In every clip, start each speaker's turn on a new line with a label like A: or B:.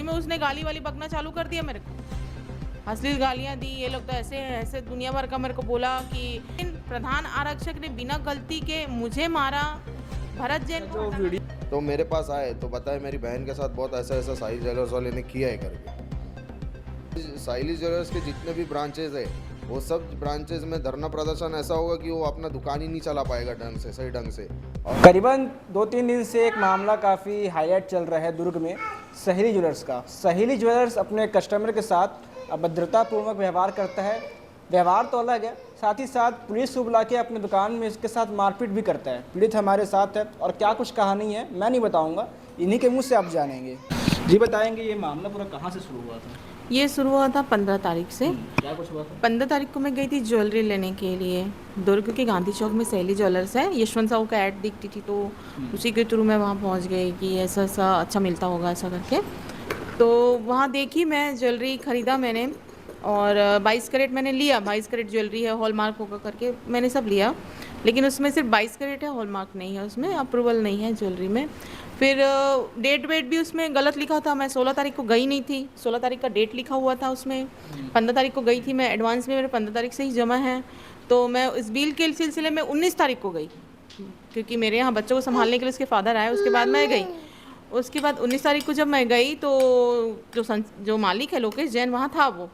A: में उसने गाली वाली बकना चालू कर दिया मेरे को, अश्लील गालियाँ दी। ये लोग तो ऐसे हैं, ऐसे दुनिया भर का मेरे को बोला कि प्रधान आरक्षक ने बिना गलती के मुझे मारा, भरत जैन को
B: जो
A: हटाना।
B: वीडियो
C: तो मेरे पास आए तो बताए मेरी बहन के साथ बहुत ऐसा ऐसा साहिल ज्वेलर्स वाले ने किया है करके। साहिल ज्वेलर्स के जितने भी ब्रांचेज है वो सब ब्रांचेज में धरना प्रदर्शन ऐसा होगा कि वो अपना दुकान ही नहीं चला पाएगा ढंग से, सही ढंग से। और
B: करीबन 2-3 दिन से एक मामला काफ़ी हाईलाइट चल रहा है दुर्ग में, सहेली ज्वेलर्स का। सहेली ज्वेलर्स अपने कस्टमर के साथ अभद्रतापूर्वक व्यवहार करता है। व्यवहार तो अलग है, साथ ही साथ पुलिस को बुला के अपने दुकान में इसके साथ मारपीट भी करता है। पीड़ित हमारे साथ है और क्या कुछ कहानी है मैं नहीं बताऊंगा, इन्हीं के मुंह से आप जानेंगे। जी बताएंगे ये मामला पूरा कहाँ से शुरू हुआ था?
A: ये शुरू हुआ था 15 तारीख से।
B: क्या कुछ हुआ था?
A: 15 तारीख को मैं गई थी ज्वेलरी लेने के लिए। दुर्ग के गांधी चौक में सहेली ज्वेलर्स है, यशवंत साहू का ऐड दिखती थी तो उसी के थ्रू मैं वहाँ पहुँच गई कि ऐसा ऐसा अच्छा मिलता होगा ऐसा करके। तो वहाँ देखी मैं, ज्वेलरी ख़रीदा मैंने और 22 कैरेट मैंने लिया। 22 कैरेट ज्वेलरी है, हॉलमार्क होगा करके मैंने सब लिया, लेकिन उसमें सिर्फ 22 कैरेट है, हॉलमार्क नहीं है, उसमें अप्रूवल नहीं है ज्वेलरी में। फिर डेट वेट भी उसमें गलत लिखा था। मैं 16 तारीख को गई नहीं थी, 16 तारीख का डेट लिखा हुआ था उसमें। 15 तारीख को गई थी मैं, एडवांस में मेरे 15 तारीख से ही जमा है। तो मैं इस बिल के सिलसिले में 19 तारीख को गई, क्योंकि मेरे यहाँ बच्चों को संभालने के लिए उसके फादर आए, उसके बाद मैं गई। उसके बाद 19 तारीख को जब मैं गई तो जो मालिक है लोकेश जैन वहाँ था वो,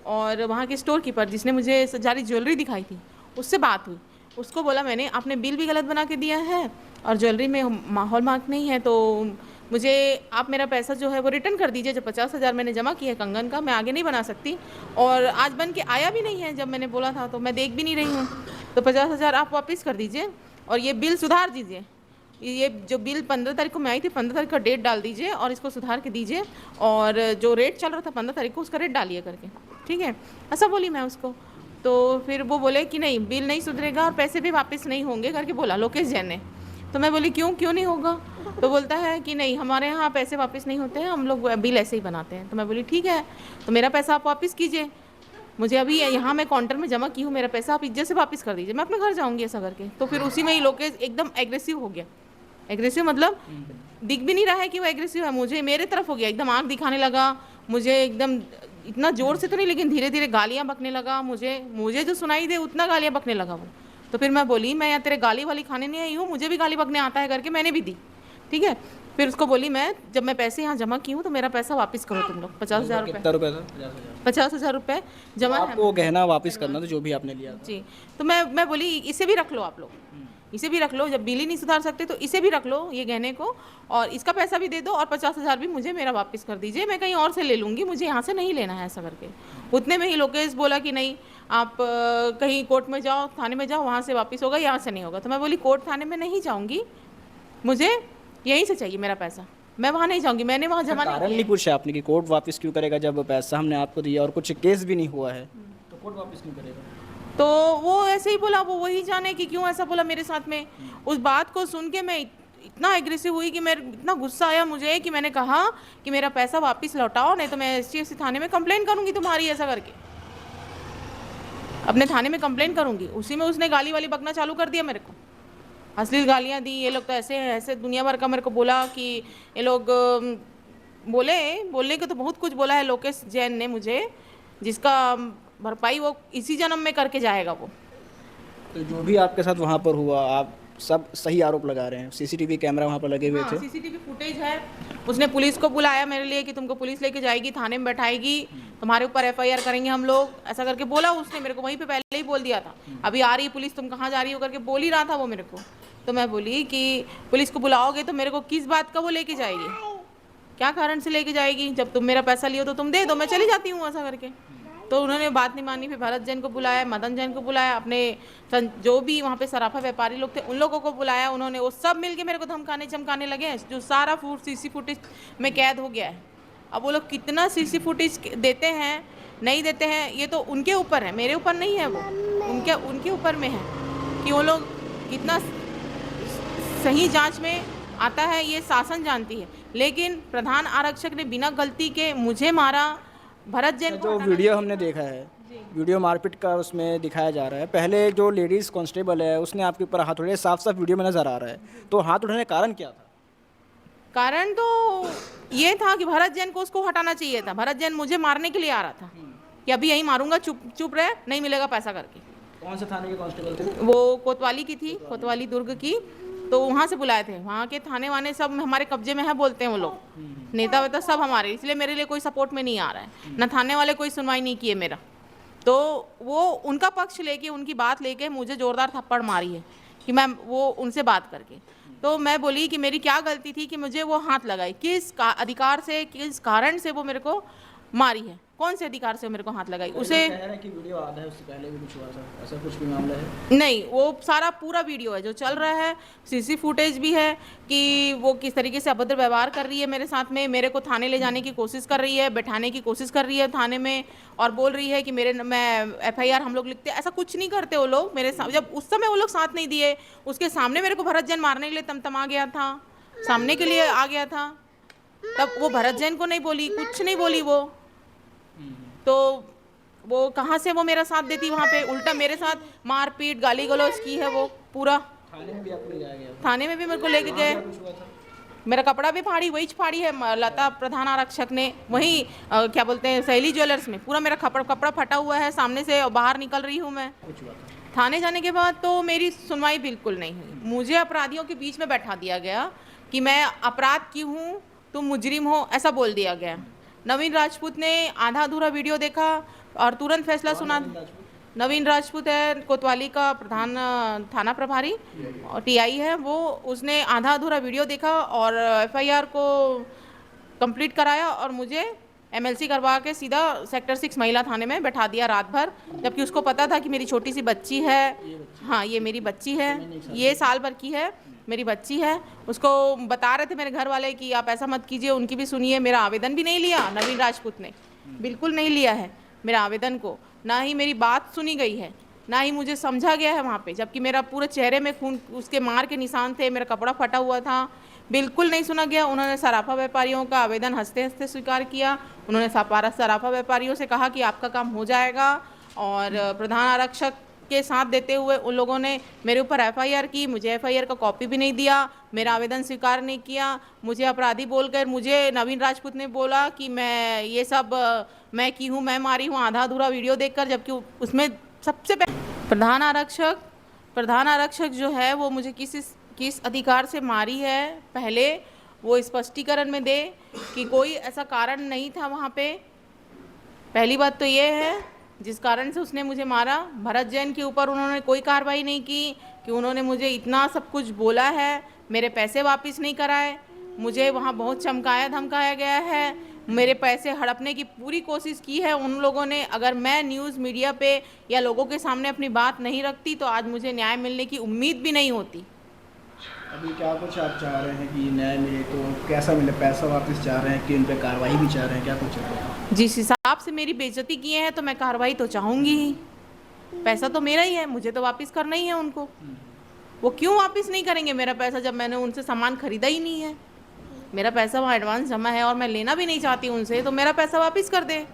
A: और वहाँ के स्टोर कीपर जिसने मुझे सारी ज्वेलरी दिखाई थी उससे बात हुई। उसको बोला मैंने आपने बिल भी गलत बना के दिया है और ज्वेलरी में हॉलमार्क नहीं है, तो मुझे आप मेरा पैसा जो है वो रिटर्न कर दीजिए। जब 50,000 मैंने जमा किया है कंगन का, मैं आगे नहीं बना सकती और आज बन के आया भी नहीं है। जब मैंने बोला था तो मैं देख भी नहीं रही हूँ, तो 50,000 आप वापस कर दीजिए और ये बिल सुधार दीजिए। ये जो बिल 15 तारीख को मैं आई थी, 15 तारीख का डेट डाल दीजिए और इसको सुधार के दीजिए, और जो रेट चल रहा था 15 तारीख को उसका रेट डालिए करके, ठीक है, ऐसा बोली मैं उसको। तो फिर वो बोले कि नहीं बिल नहीं सुधरेगा और पैसे भी वापस नहीं होंगे करके बोला लोकेश जैन ने। तो मैं बोली क्यों क्यों नहीं होगा? तो बोलता है कि नहीं हमारे यहाँ पैसे वापस नहीं होते हैं, हम लोग बिल ऐसे ही बनाते हैं। तो मैं बोली ठीक है, तो मेरा पैसा आप वापस कीजिए, मुझे अभी यहाँ मैं काउंटर में जमा की हूँ, मेरा पैसा आप इज्जत से वापस कर दीजिए, मैं अपने घर जाऊँगी ऐसा करके। तो फिर उसी में ही लोकेश एकदम एग्रेसिव हो गया। एग्रेसिव मतलब दिख भी नहीं रहा है कि वो एग्रेसिव है, मुझे मेरे तरफ हो गया, एकदम आँख दिखाने लगा मुझे, एकदम इतना ज़ोर से तो नहीं लेकिन धीरे धीरे गालियाँ बकने लगा। मुझे जो सुनाई दे उतना गालियाँ बकने लगा वो। तो फिर मैं बोली मैं यहाँ तेरे गाली वाली खाने नहीं आई हूँ, मुझे भी गाली बकने आता है करके मैंने भी दी, ठीक है। फिर उसको बोली मैं जब मैं पैसे यहाँ जमा की हूँ तो मेरा पैसा वापस करो तुम लोग, 50,000 रुपये।
B: कितना रुपया था? 50,000।
A: 50,000 रुपये जमा है
B: आपको गहना वापस करना था जो भी आपने लिया था।
A: जी। तो मैं बोली इसे भी रख लो आप लोग, इसे भी रख लो, जब बिल ही नहीं सुधार सकते तो इसे भी रख लो ये गहने को, और इसका पैसा भी दे दो और 50,000 भी मुझे मेरा वापस कर दीजिए, मैं कहीं और से ले लूँगी, मुझे यहाँ से नहीं लेना है ऐसा करके। उतने में ही लोकेश बोला कि नहीं आप कहीं कोर्ट में जाओ, थाने में जाओ, वहाँ से वापस होगा, यहाँ से नहीं होगा। तो मैं बोली कोर्ट थाने में नहीं जाऊँगी, मुझे यहीं से चाहिए मेरा पैसा, मैं वहाँ नहीं जाऊँगी, मैंने वहाँ जमा
B: कारण
A: नहीं
B: नहीं पूछा आपने कि कोर्ट वापस क्यों करेगा जब पैसा हमने आपको दिया और कुछ केस भी नहीं हुआ है, तो कोर्ट वापस क्यों करेगा?
A: तो वो ऐसे ही बोला, वो वही जाने कि क्यों ऐसा बोला मेरे साथ में। उस बात को सुन के मैं इतना एग्रेसिव हुई कि मेरे इतना गुस्सा आया मुझे कि मैंने कहा कि मेरा पैसा वापस लौटाओ, नहीं तो मैं STFC थाने में कंप्लेंट करूंगी तुम्हारी, ऐसा करके अपने थाने में कंप्लेंट करूंगी। उसी में उसने गाली वाली बकना चालू कर दिया मेरे को, अश्लील गालियाँ दी। ये लोग तो ऐसे हैं, ऐसे दुनिया भर का मेरे को बोला कि ये लोग बोलने को तो बहुत कुछ बोला है लोकेश जैन ने मुझे, जिसका भरपाई वो इसी जन्म में करके जाएगा वो।
B: तो जो भी आपके साथ वहाँ पर हुआ आप सब सही आरोप लगा रहे हैं? CCTV कैमरा वहाँ पर लगे हुए थे?
A: CCTV फुटेज है, उसने पुलिस को बुलाया मेरे लिए कि तुमको पुलिस लेके जाएगी, थाने में बैठाएगी, तुम्हारे ऊपर FIR करेंगे हम लोग, ऐसा करके बोला उसने मेरे को, वहीं पे पहले ही बोल दिया था अभी आ रही पुलिस, तुम कहाँ जा रही हो करके बोल ही रहा था वो मेरे को। तो मैं बोली कि पुलिस को बुलाओगे तो मेरे को किस बात का वो लेके जाएगी, क्या कारण से लेके जाएगी, जब तुम मेरा पैसा लियो तो तुम दे दो, मैं चली जाती हूँ ऐसा करके। तो उन्होंने बात नहीं मानी, फिर भरत जैन को बुलाया, मदन जैन को बुलाया, अपने जो भी वहाँ पे सराफा व्यापारी लोग थे उन लोगों को बुलाया, उन्होंने वो सब मिलके मेरे को धमकाने चमकाने लगे, जो सारा CC फुटेज में कैद हो गया है। अब वो लोग कितना CC फुटेज देते हैं नहीं देते हैं ये तो उनके ऊपर है, मेरे ऊपर नहीं है, वो उनके ऊपर में है कि वो लोग कितना सही जांच में आता है, ये शासन जानती है। लेकिन प्रधान आरक्षक ने बिना गलती के मुझे मारा, भरत जैन को
B: जो वीडियो हमने देखा है, वीडियो मारपीट का उसमें दिखाया जा रहा है, पहले जो लेडीज़ कांस्टेबल है उसने आपके ऊपर हाथ उठाए, साफ साफ वीडियो में नज़र आ रहा है, तो हाथ उठाने का कारण क्या था?
A: कारण तो ये था कि भरत जैन को उसको हटाना चाहिए था। भरत जैन मुझे मारने के लिए आ रहा था कि अभी यहीं मारूंगा, चुप चुप रहे, नहीं मिलेगा पैसा करके।
B: कौन से थाने के कांस्टेबल थे?
A: वो कोतवाली की थी, कोतवाली दुर्ग की। तो वहाँ से बुलाए थे, वहाँ के थाने वाने सब हमारे कब्जे में है बोलते हैं वो लोग, नेता वेता सब हमारे, इसलिए मेरे लिए कोई सपोर्ट में नहीं आ रहा है ना, थाने वाले कोई सुनवाई नहीं किए मेरा। तो वो उनका पक्ष लेके, उनकी बात लेके मुझे ज़ोरदार थप्पड़ मारी है कि मैं वो उनसे बात करके। तो मैं बोली कि मेरी क्या गलती थी कि मुझे वो हाथ लगाई, किस अधिकार से, किस कारण से वो मेरे को मारी है, कौन से अधिकार से वो मेरे को हाथ लगाई। उसे
B: कह रहे हैं कि वीडियो आधा है, उससे पहले भी कुछ हुआ था, ऐसा कुछ भी मामला है?
A: नहीं, वो सारा पूरा वीडियो है जो चल रहा है, सीसी फुटेज भी है कि वो किस तरीके से अभद्र व्यवहार कर रही है मेरे साथ में, मेरे को थाने ले जाने की कोशिश कर रही है, बैठाने की कोशिश कर रही है थाने में, और बोल रही है कि मैं FIR हम लोग लिखते हैं। ऐसा कुछ नहीं करते वो लोग मेरे साथ। जब उस समय वो लोग साथ नहीं दिए, उसके सामने मेरे को भरत जैन मारने के लिए तमतमा गया था, सामने के लिए आ गया था, तब वो भरत जैन को नहीं बोली, कुछ नहीं बोली वो। तो वो कहाँ से वो मेरा साथ देती, वहाँ पे उल्टा मेरे साथ मारपीट गाली गलौज की है वो पूरा।
B: थाने में भी आपको ले जाया गया?
A: थाने में भी मेरे को लेके गए,
B: कुछ हुआ था?
A: मेरा कपड़ा भी फाड़ी, वही फाड़ी है लता प्रधान आरक्षक ने, वही क्या बोलते हैं सहेली ज्वेलर्स में, पूरा मेरा कपड़ा फटा हुआ है सामने से, और बाहर निकल रही हूँ मैं।
B: कुछ हुआ था?
A: थाने जाने के बाद तो मेरी सुनवाई बिल्कुल नहीं हुई, मुझे अपराधियों के बीच में बैठा दिया गया कि मैं अपराध की हूँ, तुम मुजरिम हो, ऐसा बोल दिया गया। नवीन राजपूत ने आधा अधूरा वीडियो देखा और तुरंत फैसला सुना। नवीन राजपूत है कोतवाली का प्रधान थाना प्रभारी और TI है वो, उसने आधा अधूरा वीडियो देखा और FIR को कंप्लीट कराया और मुझे MLC करवा के सीधा सेक्टर 6 महिला थाने में बैठा दिया रात भर, जबकि उसको पता था कि मेरी छोटी सी बच्ची है। हाँ, ये मेरी बच्ची है, ये साल भर की है, मेरी बच्ची है। उसको बता रहे थे मेरे घर वाले कि आप ऐसा मत कीजिए, उनकी भी सुनिए। मेरा आवेदन भी नहीं लिया नवीन राजपूत ने, बिल्कुल नहीं लिया है मेरा आवेदन को, ना ही मेरी बात सुनी गई है, ना ही मुझे समझा गया है वहाँ पे, जबकि मेरा पूरे चेहरे में खून, उसके मार के निशान थे, मेरा कपड़ा फटा हुआ था, बिल्कुल नहीं सुना गया। उन्होंने सराफा व्यापारियों का आवेदन हंसते हंसते स्वीकार किया। उन्होंने सराफा व्यापारियों से कहा कि आपका काम हो जाएगा, और प्रधान आरक्षक के साथ देते हुए उन लोगों ने मेरे ऊपर FIR की, मुझे FIR का कॉपी भी नहीं दिया, मेरा आवेदन स्वीकार नहीं किया, मुझे अपराधी बोलकर मुझे नवीन राजपूत ने बोला कि मैं ये सब मैं की हूँ, मैं मारी हूँ, आधा अधूरा वीडियो देखकर, जबकि उसमें सबसे प्रधान आरक्षक जो है वो मुझे किस अधिकार से मारी है, पहले वो स्पष्टीकरण में दे कि कोई ऐसा कारण नहीं था वहाँ पे। पहली बात तो ये है जिस कारण से उसने मुझे मारा। भरत जैन के ऊपर उन्होंने कोई कार्रवाई नहीं की कि उन्होंने मुझे इतना सब कुछ बोला है, मेरे पैसे वापस नहीं कराए, मुझे वहाँ बहुत चमकाया धमकाया गया है, मेरे पैसे हड़पने की पूरी कोशिश की है उन लोगों ने। अगर मैं न्यूज़ मीडिया पे या लोगों के सामने अपनी बात नहीं रखती तो आज मुझे न्याय मिलने की उम्मीद भी नहीं होती।
B: अभी क्या कुछ आप चाह रहे हैं कि न्याय मिले, तो कैसा मिले? पैसा वापस चाह रहे हैं कि उन पर कार्रवाई भी चाह रहे हैं, क्या कुछ चाह रहे हैं?
A: जिस हिसाब से मेरी बेइज्जती किए हैं तो मैं कार्रवाई तो चाहूँगी ही, पैसा तो मेरा ही है, मुझे तो वापस करना ही है उनको। वो क्यों वापस नहीं करेंगे मेरा पैसा जब मैंने उनसे सामान खरीदा ही नहीं है? मेरा पैसा वहाँ एडवांस जमा है और मैं लेना भी नहीं चाहती उनसे, तो मेरा पैसा वापस कर दे।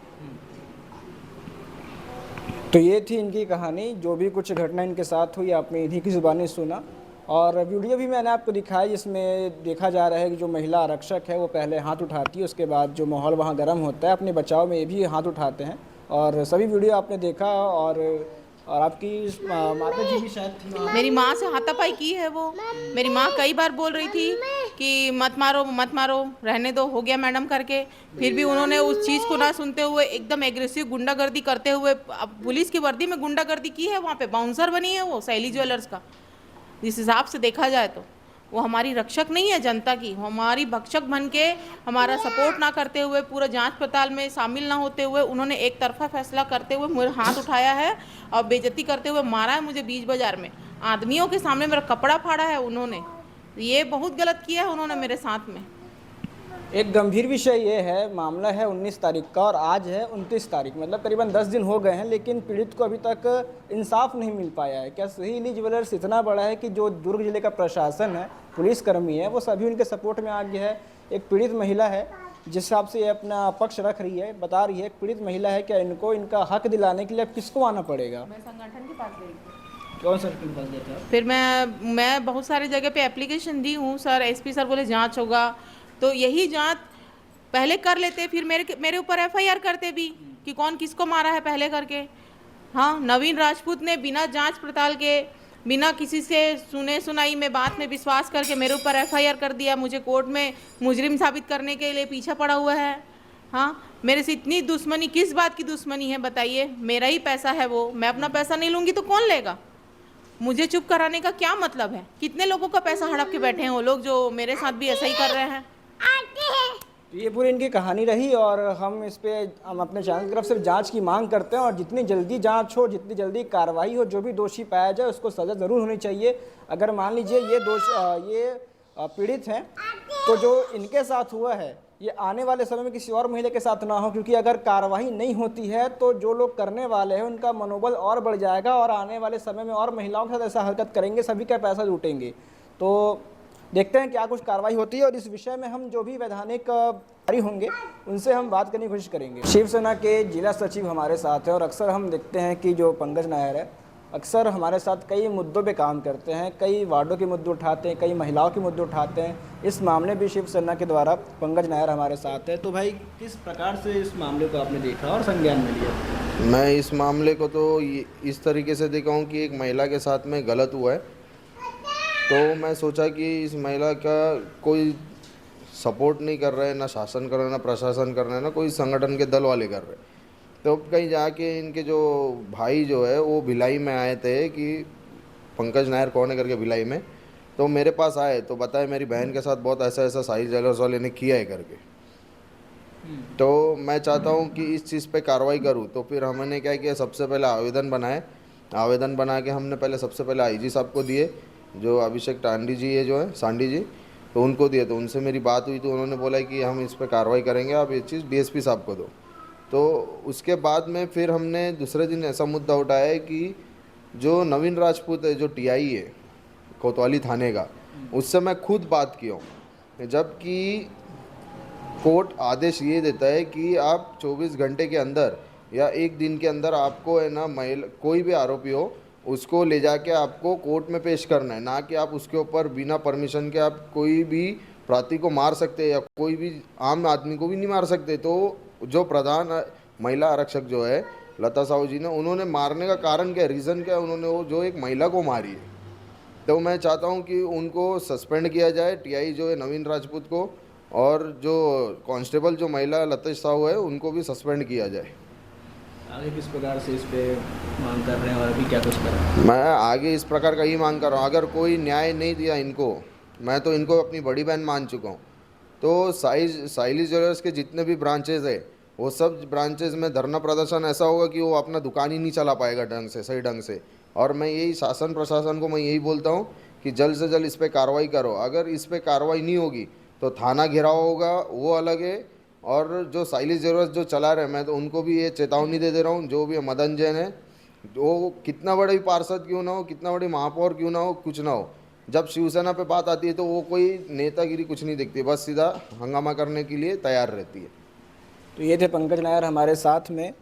B: तो ये थी इनकी कहानी, जो भी कुछ घटना इनके साथ हुई आपने इन्हीं की ज़ुबानी सुना, और वीडियो भी मैंने आपको दिखाया जिसमें देखा जा रहा है कि जो महिला आरक्षक है वो पहले हाथ उठाती है, उसके बाद जो माहौल वहाँ गर्म होता है अपने बचाव में ये भी हाथ उठाते हैं, और सभी वीडियो आपने देखा। और आपकी माता जी भी शायद थी वहाँ?
A: मेरी माँ से हाथापाई की है वो। मेरी माँ कई बार बोल रही थी कि मत मारो, रहने दो, हो गया मैडम करके, फिर भी उन्होंने उस चीज़ को ना सुनते हुए एकदम एग्रेसिव गुंडागर्दी करते हुए, पुलिस की वर्दी में गुंडागर्दी की है वहाँ पे। बाउंसर बनी है वो सहेली ज्वेलर्स का। जिस हिसाब से देखा जाए तो वो हमारी रक्षक नहीं है जनता की, वो हमारी भक्षक बन के, हमारा सपोर्ट ना करते हुए, पूरा जांच पड़ताल में शामिल ना होते हुए, उन्होंने एक तरफा फैसला करते हुए मेरे हाथ उठाया है और बेइज्जती करते हुए मारा है मुझे बीच बाजार में, आदमियों के सामने मेरा कपड़ा फाड़ा है उन्होंने। ये बहुत गलत किया है उन्होंने मेरे साथ में।
B: एक गंभीर विषय ये है, मामला है 19 तारीख का और आज है 29 तारीख, मतलब करीबन 10 दिन हो गए हैं, लेकिन पीड़ित को अभी तक इंसाफ नहीं मिल पाया है। क्या सहेली ज्वेलर्स इतना बड़ा है कि जो दुर्ग जिले का प्रशासन है, पुलिसकर्मी है, वो सभी उनके सपोर्ट में आ गया है? एक पीड़ित महिला है जिस हिसाब से ये अपना पक्ष रख रही है, बता रही है, एक पीड़ित महिला है, क्या इनको इनका हक दिलाने के लिए अब किसको आना पड़ेगा?
A: मैं संगठन के पास गई थी।
B: कौन सा के पास गए थे?
A: फिर मैं बहुत सारी जगह पे एप्लीकेशन दी हूँ सर। SP सर बोले जांच होगा, तो यही जांच पहले कर लेते, फिर मेरे ऊपर एफआईआर करते भी कि कौन किसको मारा है पहले करके। हाँ, नवीन राजपूत ने बिना जांच पड़ताल के, बिना किसी से सुने सुनाई में बात में विश्वास करके मेरे ऊपर एफआईआर कर दिया, मुझे कोर्ट में मुजरिम साबित करने के लिए पीछा पड़ा हुआ है। हाँ, मेरे से इतनी दुश्मनी, किस बात की दुश्मनी है बताइए? मेरा ही पैसा है वो, मैं अपना पैसा नहीं लूँगी तो कौन लेगा? मुझे चुप कराने का क्या मतलब है? कितने लोगों का पैसा हड़प के बैठे हैं वो लोग, जो मेरे साथ भी ऐसा ही कर रहे हैं।
B: तो ये पूरी इनकी कहानी रही और हम अपने चैनल की तरफ से जांच की मांग करते हैं और जितनी जल्दी जांच हो, जितनी जल्दी कार्रवाई हो, जो भी दोषी पाया जाए उसको सज़ा ज़रूर होनी चाहिए। अगर मान लीजिए ये पीड़ित हैं तो जो इनके साथ हुआ है ये आने वाले समय में किसी और महिला के साथ ना हो, क्योंकि अगर कार्रवाई नहीं होती है तो जो लोग करने वाले हैं उनका मनोबल और बढ़ जाएगा और आने वाले समय में और महिलाओं के साथ ऐसा हरकत करेंगे, सभी का पैसा लूटेंगे। तो देखते हैं क्या कुछ कार्रवाई होती है और इस विषय में हम जो भी वैधानिक अधिकारी होंगे उनसे हम बात करने की कोशिश करेंगे। शिवसेना के जिला सचिव हमारे साथ है और अक्सर हम देखते हैं कि जो पंकज नायर है अक्सर हमारे साथ कई मुद्दों पे काम करते हैं, कई वार्डों के मुद्दे उठाते हैं, कई महिलाओं के मुद्दे उठाते हैं। इस मामले भी शिवसेना के द्वारा पंकज नायर हमारे साथ है। तो भाई किस प्रकार से इस मामले को आपने देखा और संज्ञान में लिया?
C: मैं इस मामले को तो इस तरीके से देखा हूँ कि एक महिला के साथ में गलत हुआ है, तो मैं सोचा कि इस महिला का कोई सपोर्ट नहीं कर रहा है, ना शासन कर रहा है, ना प्रशासन कर रहा है, ना कोई संगठन के दल वाले कर रहे हैं। तो कहीं जाके इनके जो भाई जो है वो भिलाई में आए थे कि पंकज नायर कौन है करके भिलाई में, तो मेरे पास आए तो बताया मेरी बहन के साथ बहुत ऐसा ऐसा साहिल ज्वेलर्स वाले ने किया है करके। तो मैं चाहता हूँ कि इस चीज़ पे कार्रवाई करूँ। तो फिर हमने क्या किया, सबसे पहले आवेदन बना के हमने पहले सबसे पहले आईजी साहब को दिए, जो अभिषेक टांडी जी है जो है सांडी जी, तो उनको दिए। तो उनसे मेरी बात हुई तो उन्होंने बोला कि हम इस पर कार्रवाई करेंगे, आप ये चीज़ डीएसपी साहब को दो। तो उसके बाद में फिर हमने दूसरे दिन ऐसा मुद्दा उठाया है कि जो नवीन राजपूत है, जो टीआई है कोतवाली थाने का, उससे मैं खुद बात किया हूँ, जबकि कोर्ट आदेश ये देता है कि आप 24 घंटे के अंदर या एक दिन के अंदर आपको है ना महिला कोई भी आरोपी हो उसको ले जाके आपको कोर्ट में पेश करना है, ना कि आप उसके ऊपर बिना परमिशन के आप कोई भी प्रार्थी को मार सकते हैं या कोई भी आम आदमी को भी नहीं मार सकते। तो जो प्रधान महिला आरक्षक जो है लता साहू जी ने, उन्होंने मारने का कारण क्या, रीज़न क्या, उन्होंने वो जो एक महिला को मारी है। तो मैं चाहता हूँ कि उनको सस्पेंड किया जाए, टीआई जो है नवीन राजपूत को, और जो कांस्टेबल जो महिला लतेश साहू है उनको भी सस्पेंड किया जाए।
B: आगे किस प्रकार से इस पे मांग कर रहे हैं और अभी क्या कुछ कर रहे हैं?
C: मैं आगे इस प्रकार का ही मांग कर रहा हूँ, अगर कोई न्याय नहीं दिया इनको, मैं तो इनको अपनी बड़ी बहन मान चुका हूँ। तो साइली ज्वेलर्स के जितने भी ब्रांचेज़ है वो सब ब्रांचेज़ में धरना प्रदर्शन ऐसा होगा कि वो अपना दुकान ही नहीं चला पाएगा ढंग से, सही ढंग से। और मैं यही शासन प्रशासन को मैं यही बोलता हूँ कि जल्द से जल्द इस पर कार्रवाई करो। अगर इस पर कार्रवाई नहीं होगी तो थाना घेराव होगा, वो अलग है। और जो साइली ज्वेलर्स जो चला रहे हैं, मैं तो उनको भी ये चेतावनी दे रहा हूँ, जो भी मदन जैन है, वो कितना बड़े पार्षद क्यों ना हो, कितना बड़ी महापौर क्यों ना हो, कुछ ना हो, जब शिवसेना पे बात आती है तो वो कोई नेतागिरी कुछ नहीं दिखती, बस सीधा हंगामा करने के लिए तैयार रहती है।
B: तो ये थे पंकज नायर हमारे साथ में।